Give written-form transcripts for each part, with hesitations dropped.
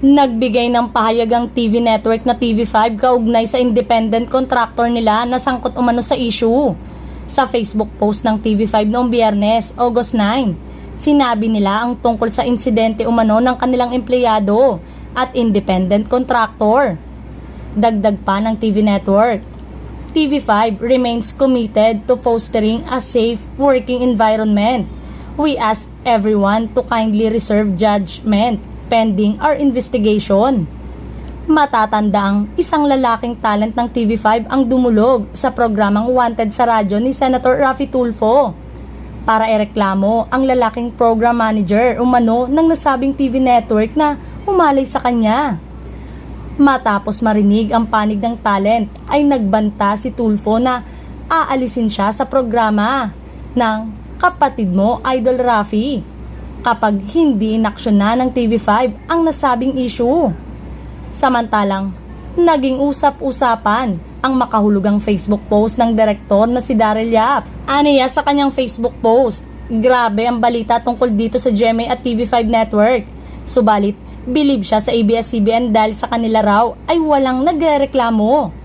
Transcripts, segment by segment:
Nagbigay ng pahayag ang TV network na TV5 kaugnay sa independent contractor nila na sangkot umano sa issue. Sa Facebook post ng TV5 noong Biyernes, August 9, sinabi nila ang tungkol sa insidente umano ng kanilang empleyado at independent contractor. Dagdag pa ng TV network, TV5 remains committed to fostering a safe working environment. We ask everyone to kindly reserve judgment pending our investigation. Matatandaang isang lalaking talent ng TV5 ang dumulog sa programang Wanted sa radyo ni Senator Raffy Tulfo para ireklamo ang lalaking program manager umano ng nasabing TV network na umalay sa kanya. Matapos marinig ang panig ng talent ay nagbanta si Tulfo na aalisin siya sa programa ng Kapatid Mo, Idol Raffy, kapag hindi inaksyonan ng TV5 ang nasabing issue. Samantalang, naging usap-usapan ang makahulugang Facebook post ng direktor na si Daryl Yap. Aniya sa kanyang Facebook post, grabe ang balita tungkol dito sa GMA at TV5 network. Subalit, bilib siya sa ABS-CBN dahil sa kanila raw ay walang nagrereklamo.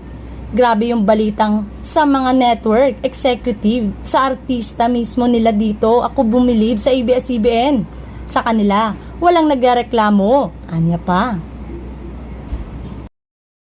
Grabe yung balitang sa mga network executive, sa artista mismo nila dito ako bumilib sa ABS-CBN. Sa kanila, walang nagrereklamo. Anya pa.